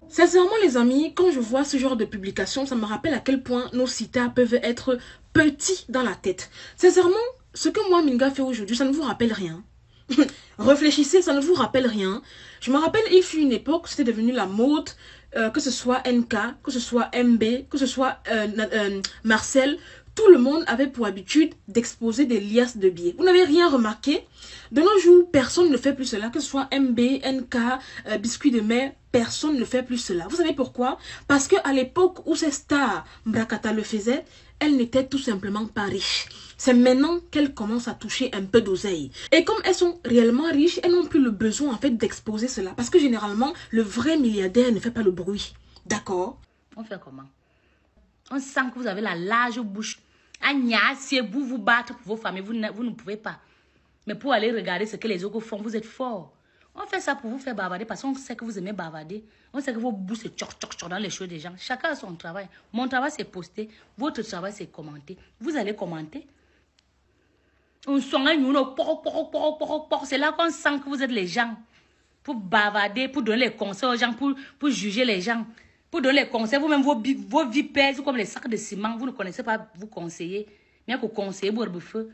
Sincèrement, les amis, quand je vois ce genre de publication, ça me rappelle à quel point nos citas peuvent être petits dans la tête. Sincèrement, ce que moi, Minga, fait aujourd'hui, ça ne vous rappelle rien. Réfléchissez, ça ne vous rappelle rien. Je me rappelle, il fut une époque, c'était devenu la mode, que ce soit NK, que ce soit MB, que ce soit Marcel. Tout le monde avait pour habitude d'exposer des liasses de billets. Vous n'avez rien remarqué? De nos jours, personne ne fait plus cela, que ce soit MB, NK, Biscuit de mer, personne ne fait plus cela. Vous savez pourquoi? Parce qu'à l'époque où ces stars, Mbrakata le faisait, elles n'étaient tout simplement pas riches. C'est maintenant qu'elles commencent à toucher un peu d'oseille. Et comme elles sont réellement riches, elles n'ont plus le besoin en fait d'exposer cela. Parce que généralement, le vrai milliardaire ne fait pas le bruit. D'accord? On fait comment? On sent que vous avez la large bouche. Agnès, vous battre pour vos familles, vous ne pouvez pas. Mais pour aller regarder ce que les autres font, vous êtes fort. On fait ça pour vous faire bavarder parce qu'on sait que vous aimez bavarder. On sait que vos bouches se tchoc dans les choses des gens. Chacun a son travail. Mon travail, c'est poster. Votre travail, c'est commenter. Vous allez commenter. C'est là qu'on sent que vous êtes les gens. Pour bavarder, pour donner les conseils aux gens, pour juger les gens. Pour donner les conseils, vous-même, vos vies pèsent comme les sacs de ciment. Vous ne connaissez pas vous conseiller. Mais que conseiller, vous feu.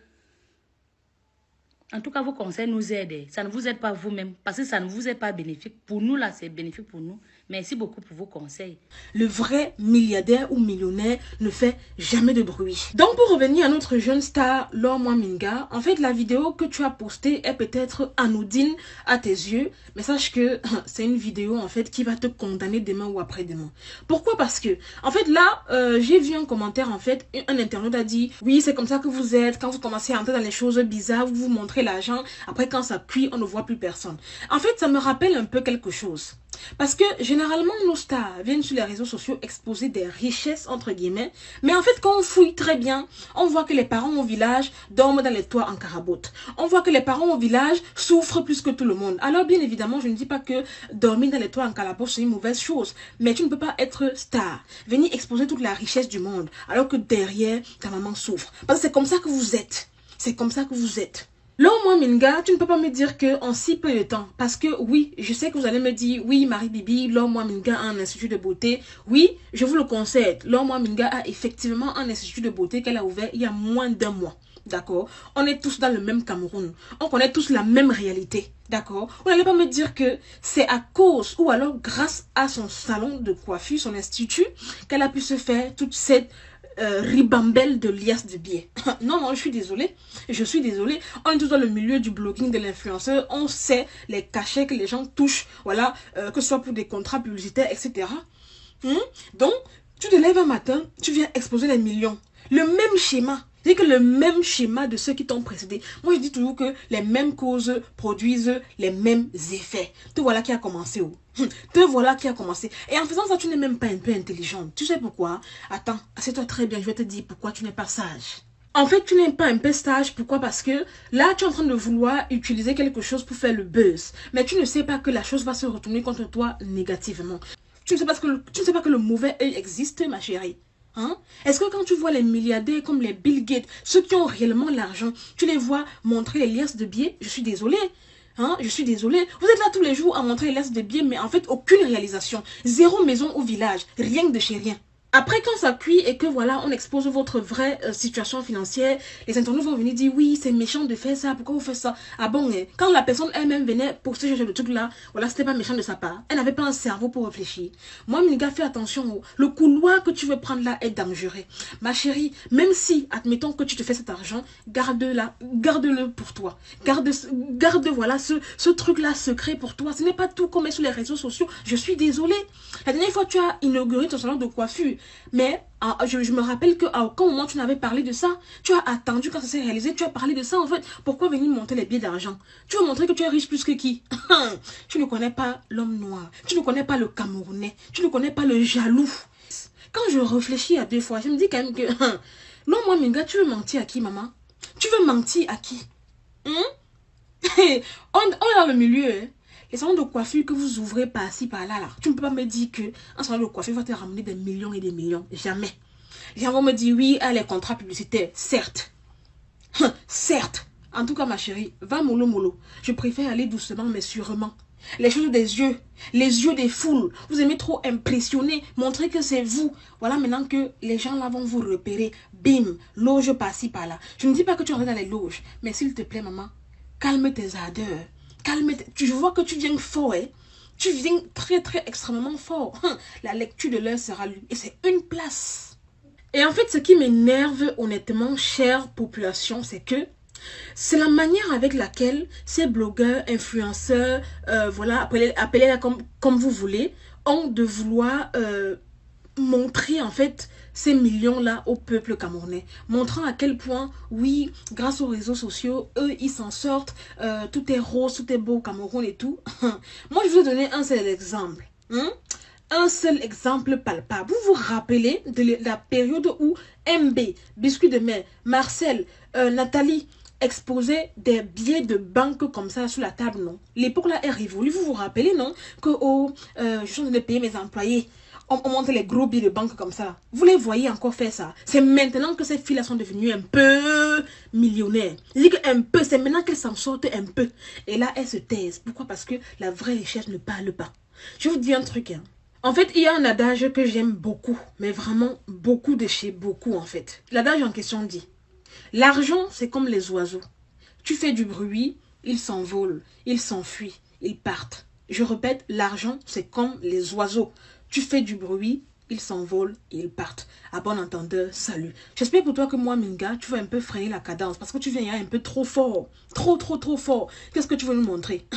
En tout cas, vos conseils nous aident. Ça ne vous aide pas vous-même. Parce que ça ne vous est pas bénéfique. Pour nous, là, c'est bénéfique pour nous. Merci beaucoup pour vos conseils. Le vrai milliardaire ou millionnaire ne fait jamais de bruit. Donc, pour revenir à notre jeune star, Lormwa Minga, en fait, la vidéo que tu as postée est peut-être anodine à tes yeux, mais sache que c'est une vidéo, en fait, qui va te condamner demain ou après-demain. Pourquoi? Parce que, en fait, là, j'ai vu un commentaire, en fait, un internaute a dit, oui, c'est comme ça que vous êtes, quand vous commencez à entrer dans les choses bizarres, vous vous montrez l'argent, après, quand ça cuit, on ne voit plus personne. En fait, ça me rappelle un peu quelque chose. Parce que généralement, nos stars viennent sur les réseaux sociaux exposer des richesses, entre guillemets. Mais en fait, quand on fouille très bien, on voit que les parents au village dorment dans les toits en carabote. On voit que les parents au village souffrent plus que tout le monde. Alors, bien évidemment, je ne dis pas que dormir dans les toits en carabote, c'est une mauvaise chose. Mais tu ne peux pas être star, venir exposer toute la richesse du monde, alors que derrière, ta maman souffre. Parce que c'est comme ça que vous êtes. C'est comme ça que vous êtes. Là, moi, Minga, tu ne peux pas me dire qu'en si peu de temps, parce que oui, je sais que vous allez me dire, oui, Marie-Bibi, là, moi, Minga a un institut de beauté. Oui, je vous le concède. Là, moi, Minga a effectivement un institut de beauté qu'elle a ouvert il y a moins d'un mois. D'accord? On est tous dans le même Cameroun. On connaît tous la même réalité. D'accord? Vous n'allez pas me dire que c'est à cause ou alors grâce à son salon de coiffure, son institut, qu'elle a pu se faire toute cette ribambelle de liasses de billets. Non, je suis désolée. Je suis désolée. On est tous dans le milieu du blogging, de l'influenceur. On sait les cachets que les gens touchent. Voilà, que ce soit pour des contrats publicitaires, etc. Donc, tu te lèves un matin, tu viens exposer les millions. Le même schéma. C'est que le même schéma de ceux qui t'ont précédé. Moi, je dis toujours que les mêmes causes produisent les mêmes effets. Te voilà qui a commencé. Te voilà qui a commencé. Et en faisant ça, tu n'es même pas un peu intelligente. Tu sais pourquoi? Attends, assieds-toi très bien. Je vais te dire pourquoi tu n'es pas sage. En fait, tu n'es pas un peu sage. Pourquoi? Parce que là, tu es en train de vouloir utiliser quelque chose pour faire le buzz. Mais tu ne sais pas que la chose va se retourner contre toi négativement. Tu ne sais pas que le mauvais œil existe, ma chérie. Hein? Est-ce que quand tu vois les milliardaires comme les Bill Gates, ceux qui ont réellement l'argent, tu les vois montrer les liasses de billets? Je suis désolée. Hein? Je suis désolée. Vous êtes là tous les jours à montrer les liasses de billets, mais en fait, aucune réalisation. Zéro maison au village. Rien de chez rien. Après, quand ça cuit et que voilà, on expose votre vraie situation financière, les internautes vont venir dire oui, c'est méchant de faire ça, pourquoi vous faites ça? Ah bon, quand la personne elle-même venait pour ce genre de truc-là, voilà, c'était pas méchant de sa part. Elle n'avait pas un cerveau pour réfléchir. Moi, Miniga, fais attention. Le couloir que tu veux prendre là est dangereux. Ma chérie, même si, admettons que tu te fais cet argent, garde-le pour toi. Garde voilà, ce truc-là secret pour toi. Ce n'est pas tout comme est sur les réseaux sociaux. Je suis désolée. La dernière fois, tu as inauguré ton salon de coiffure. Mais je me rappelle qu'à aucun moment tu n'avais parlé de ça. Tu as attendu quand ça s'est réalisé, tu as parlé de ça en fait. Pourquoi venir monter les billets d'argent? Tu veux montrer que tu es riche plus que qui? Tu ne connais pas l'homme noir. Tu ne connais pas le Camerounais. Tu ne connais pas le jaloux. Quand je réfléchis à deux fois, je me dis quand même que... non, moi, Minga, tu veux mentir à qui, maman? Tu veux mentir à qui? On est dans le milieu, hein. Les salons de coiffure que vous ouvrez par-ci, par-là, là, tu ne peux pas me dire qu'un salon de coiffure va te ramener des millions et des millions. Jamais. Les gens vont me dire, oui, les contrats publicitaires. Certes. Certes. En tout cas, ma chérie, va mollo mollo. Je préfère aller doucement, mais sûrement. Les choses des yeux, les yeux des foules. Vous aimez trop impressionner, montrer que c'est vous. Voilà maintenant que les gens là vont vous repérer. Bim, loge par-ci, par-là. Je ne dis pas que tu entres dans les loges, mais s'il te plaît, maman, calme tes ardeurs. Je vois que tu viens fort, hein. Tu viens très, très, extrêmement fort. La lecture de l'heure sera lue. Et c'est une place. Et en fait, ce qui m'énerve honnêtement, chère population, c'est que c'est la manière avec laquelle ces blogueurs, influenceurs, voilà, appelez-la comme vous voulez, ont de vouloir montrer en fait ces millions-là au peuple camerounais. Montrant à quel point, oui, grâce aux réseaux sociaux, eux, ils s'en sortent, tout est rose, tout est beau au Cameroun et tout. Moi, je vais vous donner un seul exemple. Un seul exemple palpable. Vous vous rappelez de la période où MB, Biscuit de mer, Marcel, Nathalie exposaient des billets de banque comme ça sur la table, non? L'époque là est révolue. Vous vous rappelez, non? Que je suis en train de payer mes employés. On monte les gros billets de banque comme ça. Vous les voyez encore faire ça. C'est maintenant que ces filles-là sont devenues un peu millionnaires. Je dis qu'un peu, c'est maintenant qu'elles s'en sortent un peu. Et là, elles se taisent. Pourquoi? Parce que la vraie richesse ne parle pas. Je vous dis un truc, hein. En fait, il y a un adage que j'aime beaucoup, mais vraiment beaucoup de chez beaucoup en fait. L'adage en question dit: l'argent, c'est comme les oiseaux. Tu fais du bruit, ils s'envolent, ils s'enfuient, ils partent. Je répète, l'argent, c'est comme les oiseaux. Tu fais du bruit, ils s'envolent et ils partent. À bon entendeur, salut. J'espère pour toi que moi, Minga, tu vas un peu freiner la cadence parce que tu viens un peu trop fort. Trop fort. Qu'est-ce que tu veux nous montrer?